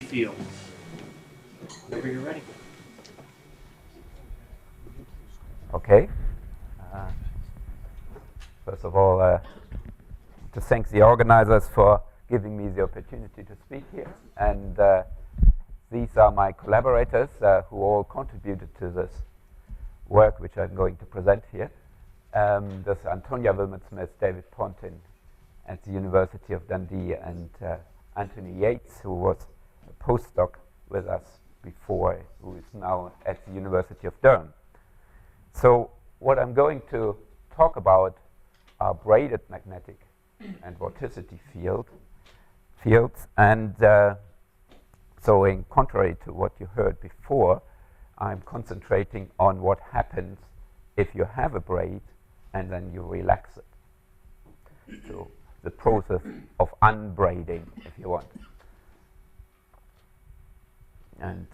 field. Whenever you're ready. Okay. First of all, to thank the organizers for giving me the opportunity to speak here. And these are my collaborators who all contributed to this work which I'm going to present here. There's Antonia Wilmot-Smith, David Pontin at the University of Dundee, and Anthony Yates, who was a postdoc with us before, who is now at the University of Durham. So what I'm going to talk about are braided magnetic and vorticity fields. And so in contrary to what you heard before, I'm concentrating on what happens if you have a braid and then you relax it. So the process of unbraiding, if you want. And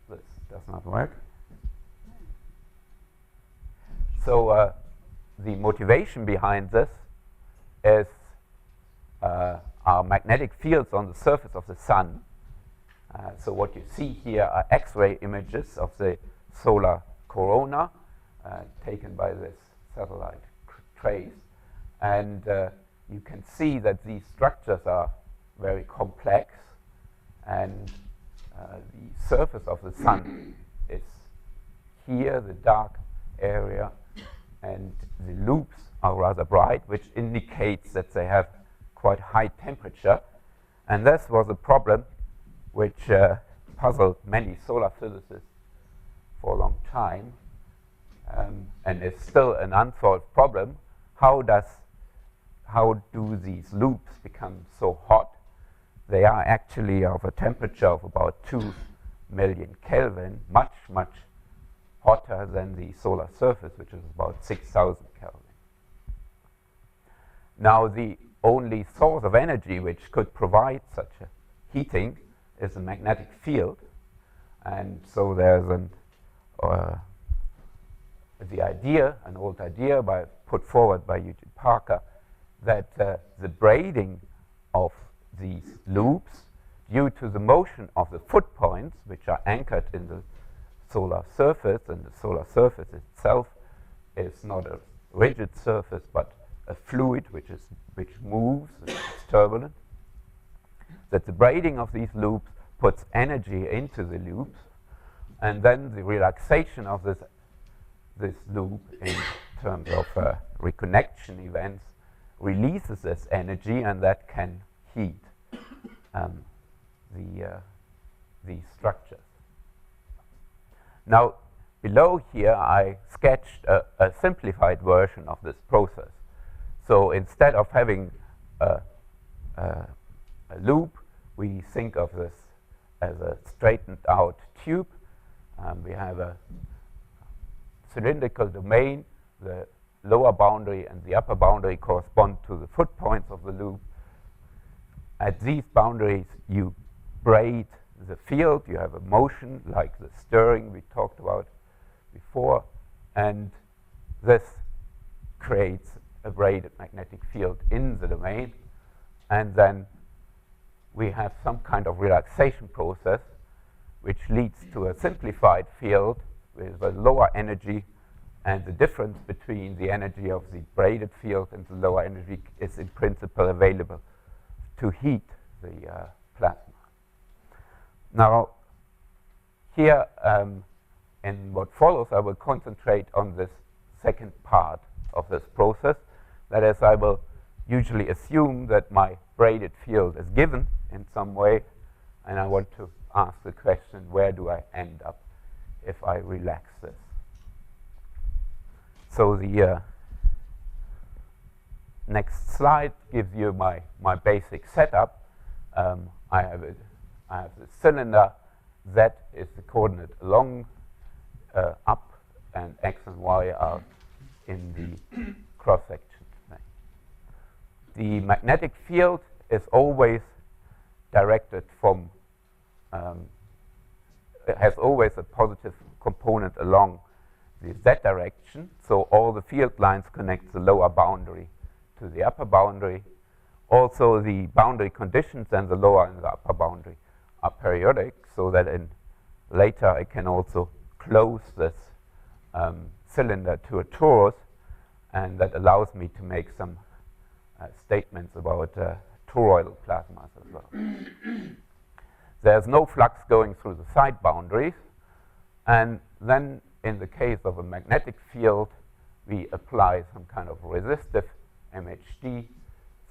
this does not work. So the motivation behind this is our magnetic fields on the surface of the sun. So what you see here are X-ray images of the solar corona taken by this satellite trace. And you can see that these structures are very complex, and the surface of the sun is here, the dark area, and the loops are rather bright, which indicates that they have quite high temperature. And this was a problem which puzzled many solar physicists for a long time, and is still an unsolved problem. How do these loops become so hot? They are actually of a temperature of about 2 million Kelvin, much hotter than the solar surface, which is about 6,000 Kelvin. Now, the only source of energy which could provide such a heating is a magnetic field. And so there's an old idea put forward by Eugene Parker, that the braiding of these loops, due to the motion of the foot points, which are anchored in the solar surface, and the solar surface itself is not a rigid surface, but a fluid which moves, it's turbulent, that the braiding of these loops puts energy into the loops, and then the relaxation of this loop in terms of reconnection events releases this energy, and that can heat these structures. Now, below here, I sketched a simplified version of this process. So instead of having a loop, we think of this as a straightened out tube. We have a cylindrical domain. The lower boundary and the upper boundary correspond to the foot points of the loop. At these boundaries, you braid the field. You have a motion like the stirring we talked about before, and this creates a braided magnetic field in the domain. And then we have some kind of relaxation process which leads to a simplified field with a lower energy, and the difference between the energy of the braided field and the lower energy is in principle available to heat the plasma. Now, here in what follows, I will concentrate on this second part of this process. That is, I will usually assume that my braided field is given in some way, and I want to ask the question, where do I end up if I relax this? So the next slide gives you my basic setup. I have the cylinder. Z is the coordinate along, up, and X and Y are in the cross-section. The magnetic field is always directed from, it has always a positive component along the Z direction. So all the field lines connect the lower boundary to the upper boundary, Also, the boundary conditions and the lower and the upper boundary are periodic, so that later I can also close this cylinder to a torus, and that allows me to make some statements about toroidal plasmas as well. There's no flux going through the side boundaries, and then in the case of a magnetic field, we apply some kind of resistive MHD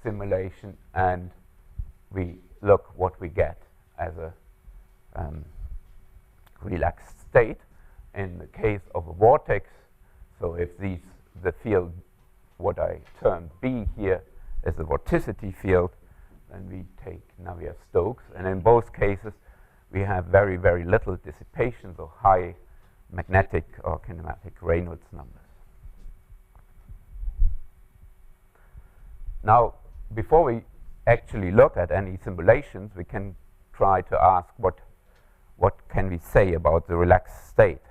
simulation, and we look what we get as a relaxed state. In the case of a vortex, so if the field, what I term B here, is the vorticity field, then we take Navier-Stokes, and in both cases we have very, very little dissipation, so high magnetic or kinematic Reynolds numbers. Now, before we actually look at any simulations, we can try to ask what can we say about the relaxed state.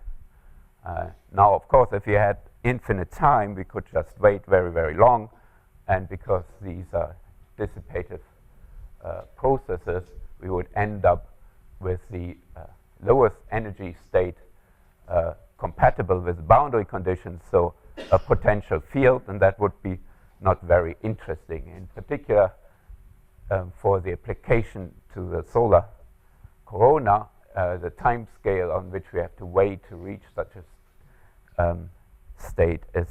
Now, of course, if we had infinite time, we could just wait very, very long, and because these are dissipative processes, we would end up with the lowest energy state compatible with boundary conditions, so a potential field, and that would be not very interesting. In particular, for the application to the solar corona, the time scale on which we have to wait to reach such a state is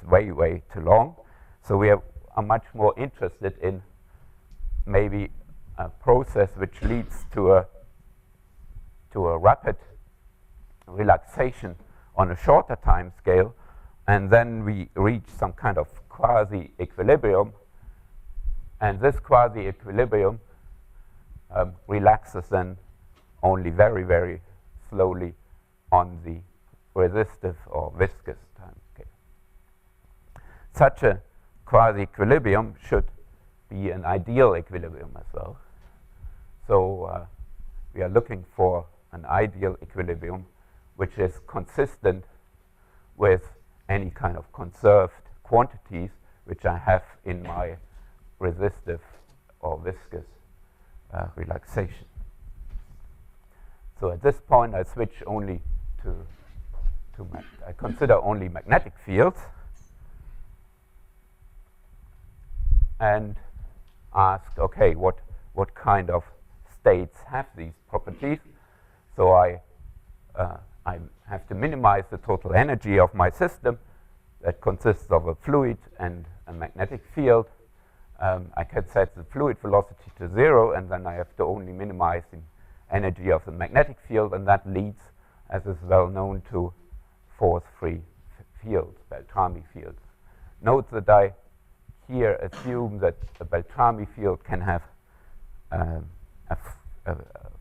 way, way too long. So we are much more interested in maybe a process which leads to a rapid relaxation on a shorter time scale, and then we reach some kind of quasi-equilibrium, and this quasi-equilibrium relaxes then only very, very slowly on the resistive or viscous time scale. Such a quasi-equilibrium should be an ideal equilibrium as well. So we are looking for an ideal equilibrium which is consistent with any kind of conserved quantities which I have in my resistive or viscous relaxation. So at this point, I switch only to I consider only magnetic fields and ask, okay, what kind of states have these properties? So I have to minimize the total energy of my system that consists of a fluid and a magnetic field. I can set the fluid velocity to 0, and then I have to only minimize the energy of the magnetic field, and that leads, as is well known, to force-free fields, Beltrami fields. Note that I here assume that a Beltrami field can have a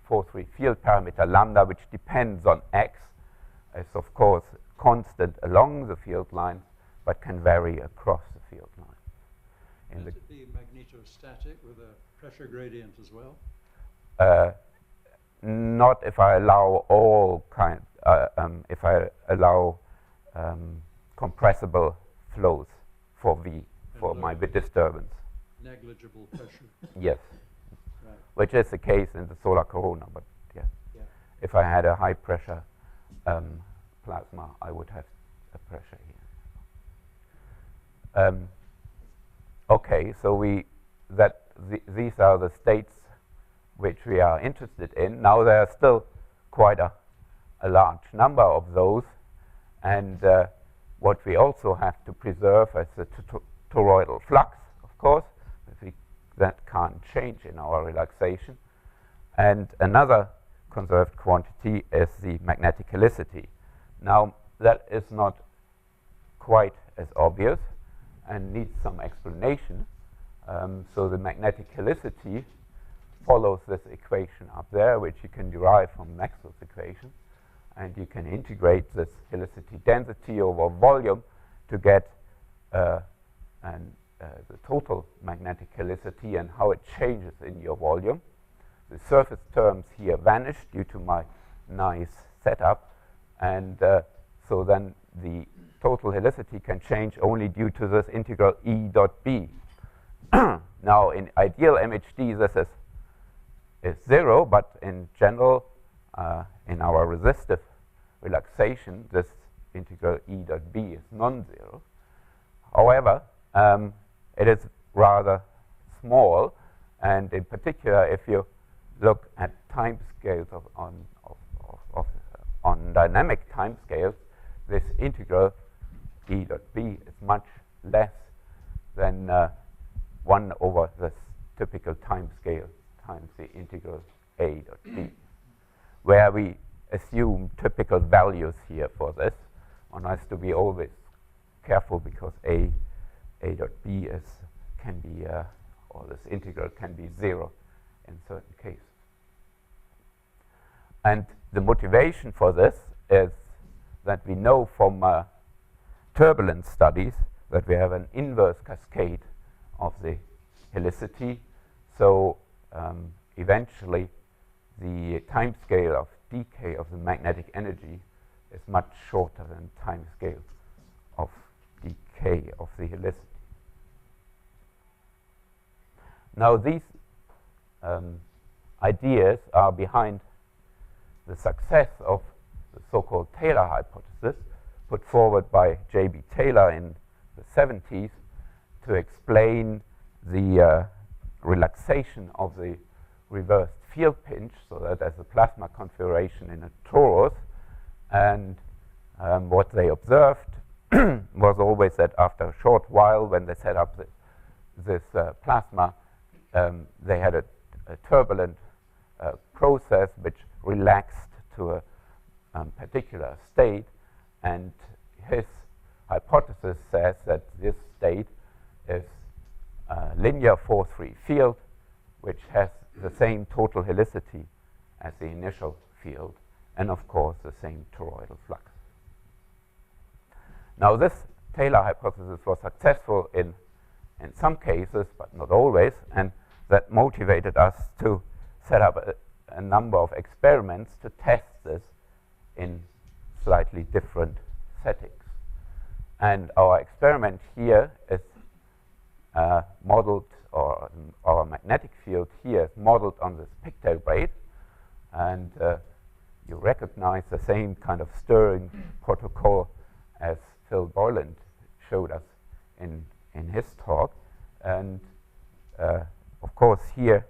force-free field parameter lambda, which depends on x. It's of course constant along the field lines, but can vary across the field line. Can it be magnetostatic with a pressure gradient as well? Not if I allow all kinds. If I allow compressible flows for V, for my bit disturbance. Negligible pressure. Yes. Right. Which is the case in the solar corona, but yeah. If I had a high pressure plasma, I would have a pressure here. Okay, so these are the states which we are interested in. Now there are still quite a large number of those, and what we also have to preserve is the toroidal flux, of course. That can't change in our relaxation. And another conserved quantity is the magnetic helicity. Now, that is not quite as obvious and needs some explanation. So the magnetic helicity follows this equation up there, which you can derive from Maxwell's equation. And you can integrate this helicity density over volume to get the total magnetic helicity and how it changes in your volume. The surface terms here vanish due to my nice setup, and so then the total helicity can change only due to this integral E dot B, Now, in ideal MHD, this is 0, but in general, in our resistive relaxation, this integral E dot B is non-zero. However, it is rather small, and in particular, if you look at time scales on dynamic time scales, this integral E dot B is much less than 1 over this typical time scale times the integral A dot B, where we assume typical values here for this. One has to be always careful because A dot B can be, or this integral can be 0 in certain cases. And the motivation for this is that we know from turbulence studies that we have an inverse cascade of the helicity. So eventually, the time scale of decay of the magnetic energy is much shorter than time scale of decay of the helicity. Now, these ideas are behind the success of the so-called Taylor hypothesis, put forward by J.B. Taylor in the 70s to explain the relaxation of the reversed field pinch, so that there's a plasma configuration in a torus. And what they observed was always that after a short while, when they set up this plasma, they had a turbulent process which relaxed to a particular state, and his hypothesis says that this state is a linear force-free field which has the same total helicity as the initial field, and of course the same toroidal flux. Now, this Taylor hypothesis was successful in some cases, but not always, and that motivated us to set up a number of experiments to test this in slightly different settings. And our experiment here is modeled, or our magnetic field here is modeled on this pigtail braid, and you recognize the same kind of stirring protocol as Phil Boylan showed us in his talk. And of course, here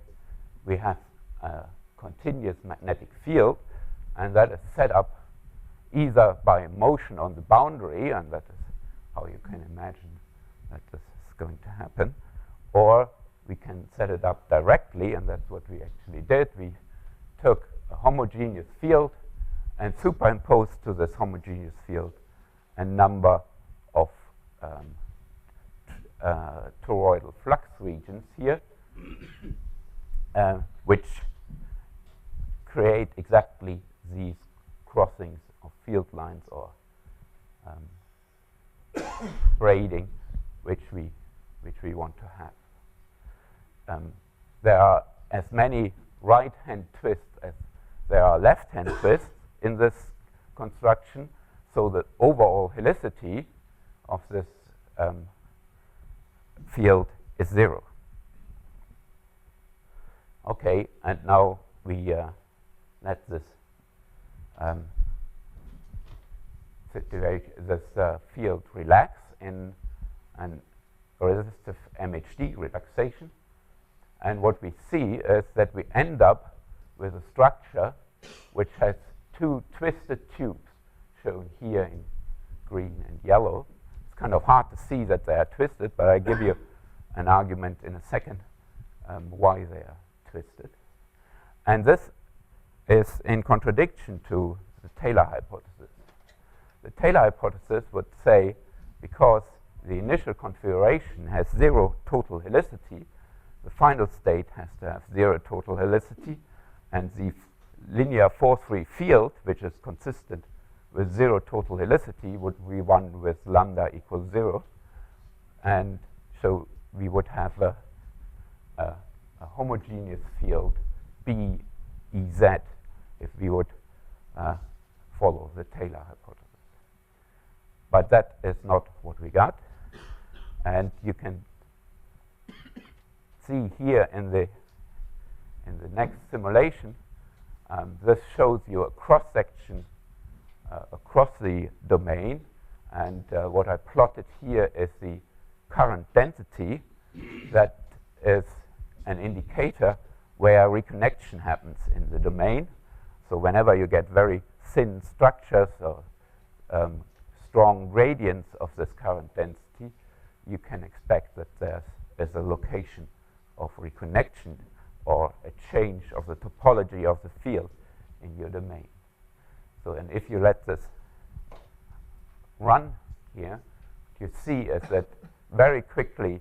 we have a continuous magnetic field, and that is set up either by motion on the boundary, and that is how you can imagine that this is going to happen, or we can set it up directly, and that's what we actually did. We took a homogeneous field and superimposed to this homogeneous field a number of toroidal flux regions here, which create exactly these crossings of field lines or braiding, which we want to have. There are as many right-hand twists as there are left-hand twists in this construction, so the overall helicity of this field is 0. Okay, and now we let this field relax in an resistive MHD relaxation. And what we see is that we end up with a structure which has two twisted tubes shown here in green and yellow. It's kind of hard to see that they are twisted, but I give you an argument in a second why they are twisted. And this is in contradiction to the Taylor hypothesis. The Taylor hypothesis would say, because the initial configuration has 0 total helicity, the final state has to have 0 total helicity, and the linear force-free field, which is consistent with 0 total helicity, would be one with lambda equals 0. And so we would have a homogeneous field B Ez if we would follow the Taylor hypothesis. But that is not what we got. And you can see here in the next simulation, this shows you a cross section across the domain, and what I plotted here is the current density. That is an indicator where reconnection happens in the domain. So whenever you get very thin structures or strong gradients of this current density, you can expect that there is a location of reconnection or a change of the topology of the field in your domain. So, and if you let this run here, what you see is that very quickly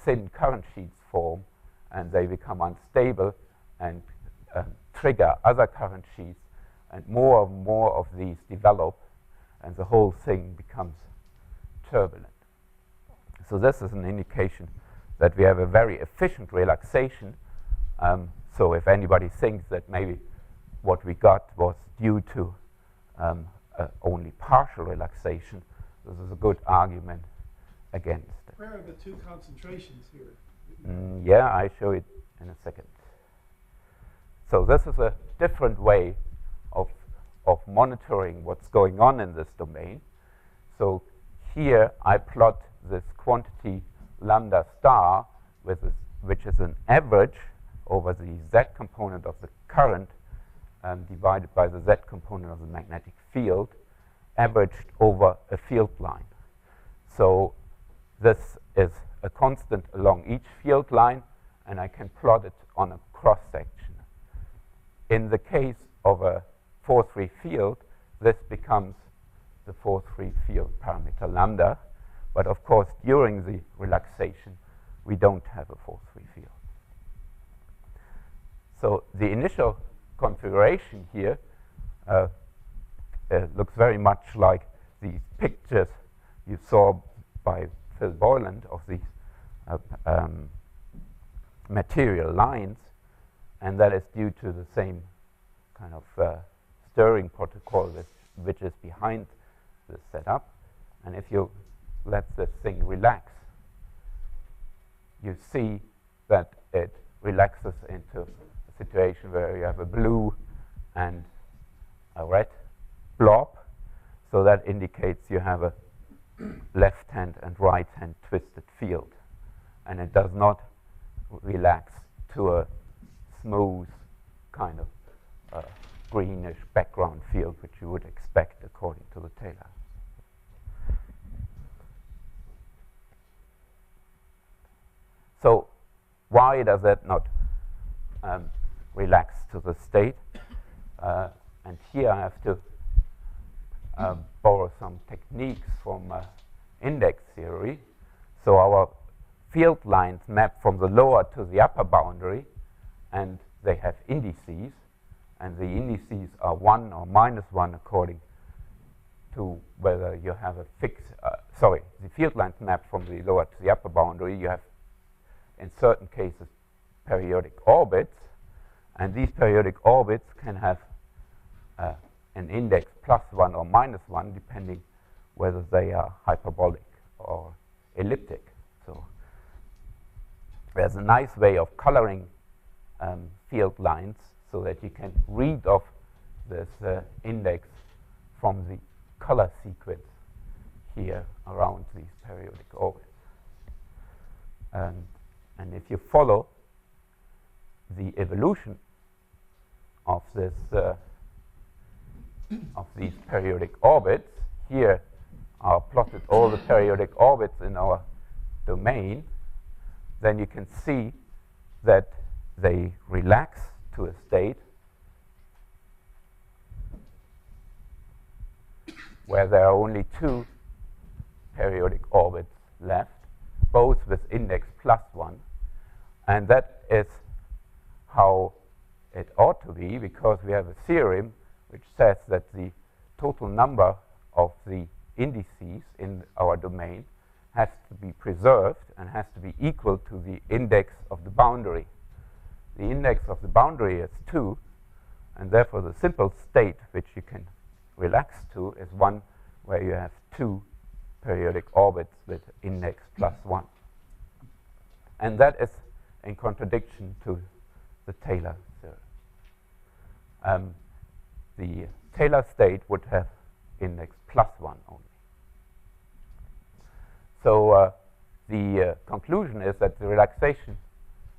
thin current sheets form, and they become unstable and trigger other current sheets, and more of these develop, and the whole thing becomes turbulent. So this is an indication that we have a very efficient relaxation. So if anybody thinks that maybe what we got was due to only partial relaxation, this is a good argument against it. Where are the two concentrations here? Yeah, I show it in a second. So this is a different way of monitoring what's going on in this domain. So here I plot this quantity lambda star, which is an average over the z component of the current divided by the z component of the magnetic field, averaged over a field line. So this is a constant along each field line, and I can plot it on a cross section. In the case of a force-free field, this becomes the force-free field parameter lambda. But of course, during the relaxation, we don't have a force-free field. So the initial configuration here looks very much like these pictures you saw by Phil Boyland of these material lines, and that is due to the same kind of stirring protocol which is behind this setup. And if you let this thing relax, you see that it relaxes into a situation where you have a blue and a red blob. So that indicates you have a left hand and right hand twisted field, and it does not relax to a smooth kind of greenish background field which you would expect according to the Taylor. So why does that not relax to the state? And here I have to borrow some techniques from index theory. So our field lines map from the lower to the upper boundary, and they have indices, and the indices are 1 or -1 according to whether you have a fixed, the field lines map from the lower to the upper boundary. You have, in certain cases, periodic orbits, and these periodic orbits can have an index +1 or -1 depending whether they are hyperbolic or elliptic. So there's a nice way of coloring field lines so that you can read off this index from the color sequence here around these periodic orbits. And if you follow the evolution of this of these periodic orbits, here are plotted all the periodic orbits in our domain, then you can see that they relax to a state where there are only 2 periodic orbits left, both with index +1. And that is how it ought to be, because we have a theorem which says that the total number of the indices in our domain has to be preserved and has to be equal to the index of the boundary. The index of the boundary is 2, and therefore the simple state which you can relax to is one where you have 2 periodic orbits with index +1. And that is in contradiction to the Taylor theorem. The Taylor state would have index +1 only. So the conclusion is that the relaxation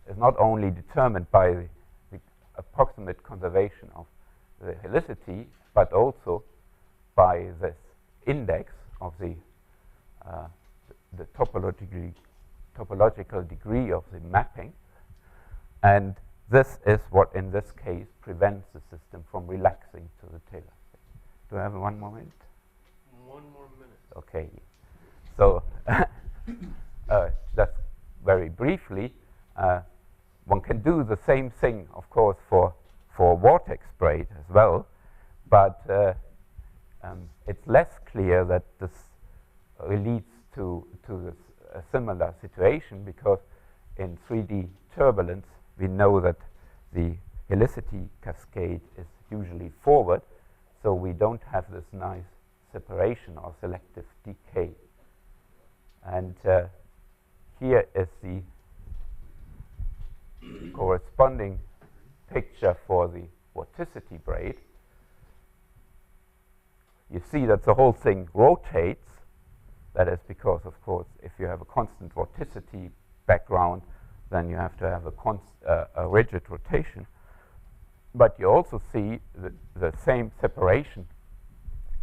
is not only determined by the approximate conservation of the helicity, but also by this index of the topological degree of the mapping. And this is what, in this case, prevents the system from relaxing to the Taylor state. Do I have one more minute? 1 more minute. Okay. So just very briefly, one can do the same thing, of course, for vortex braid as well, but it's less clear that this leads to a similar situation, because in 3D turbulence we know that the helicity cascade is usually forward, so we don't have this nice separation or selective decay. And here is the corresponding picture for the vorticity braid. You see that the whole thing rotates. That is because, of course, if you have a constant vorticity background, then you have to have a rigid rotation. But you also see the same separation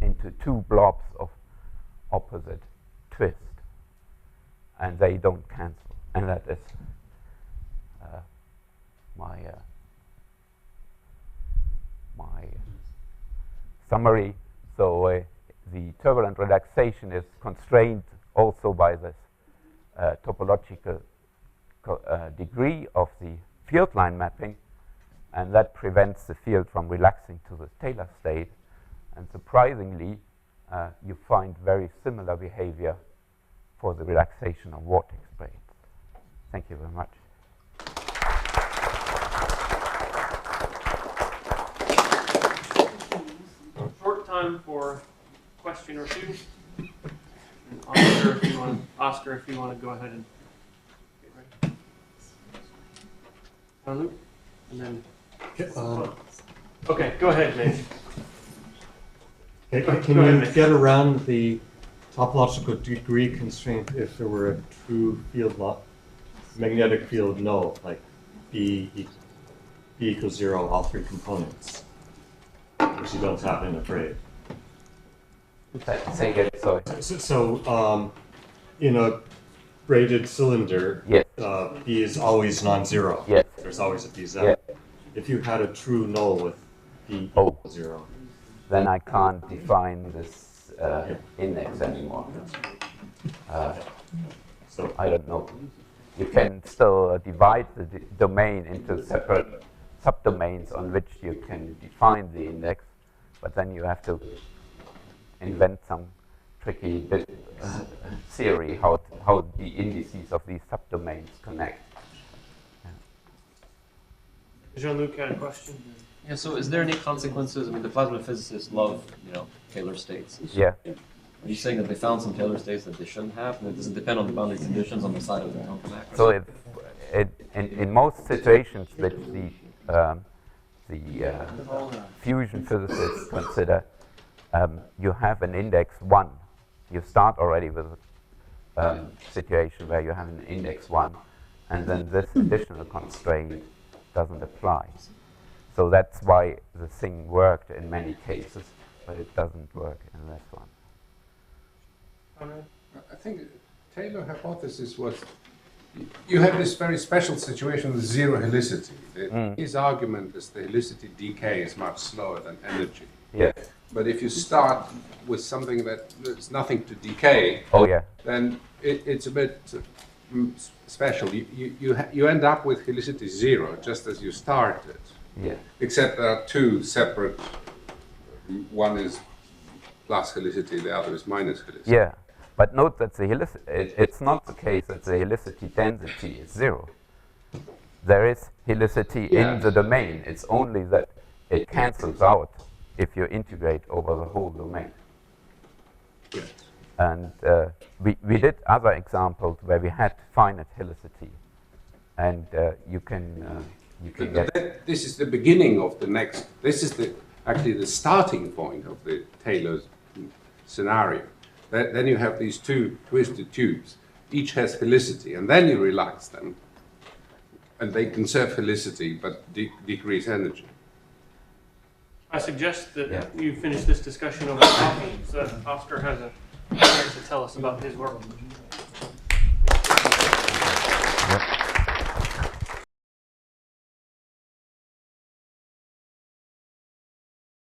into two blobs of opposite twist, and they don't cancel. And that is my summary. So the turbulent relaxation is constrained also by this topological degree of the field line mapping, and that prevents the field from relaxing to the Taylor state. And surprisingly, you find very similar behavior for the relaxation of vortex braids. Thank you very much. Short time for question or two. And Oscar, if you want to go ahead and get ready. Luke? And then. Okay, go ahead, Nate. Can you get around the topological degree constraint if there were a true field magnetic field null, like B equals 0, all three components, which you don't have in a braid? Say again, sorry. So in a braided cylinder, yes. B is always non-zero. Yes. There's always a BZ. Yes. If you had a true null with B equals 0, then I can't define this index anymore. so I don't know. You can still divide the domain into separate subdomains on which you can define the index, but then you have to invent some tricky theory how the indices of these subdomains connect. Jean-Luc had a question. Yeah, so is there any consequences? I mean, the plasma physicists love, Taylor states. Yeah. Are you saying that they found some Taylor states that they shouldn't have, and it doesn't depend on the boundary conditions on the side of the countermax? So in most situations which the fusion physicists consider, you have an index 1. You start already with a situation where you have an index 1, and then this additional constraint doesn't apply. So that's why the thing worked in many cases, but it doesn't work in this one. I think Taylor hypothesis was you have this very special situation with zero helicity. His argument is the helicity decay is much slower than energy. Yes. But if you start with something that there's nothing to decay, then it's a bit special. You end up with helicity 0 just as you started. Yeah. Except there are two separate. One is plus helicity, the other is minus helicity. Yeah, but note that the it's not the case that the helicity density is 0. There is helicity in the domain. It's only that it cancels out if you integrate over the whole domain. Yes. And we did other examples where we had finite helicity. and you can get. This is the beginning of the next. This is actually the starting point of the Taylor scenario. Then you have these two twisted tubes. Each has helicity, and then you relax them, and they conserve helicity but decrease energy. I suggest that you finish this discussion over coffee so that Oscar has a chance to tell us about his work.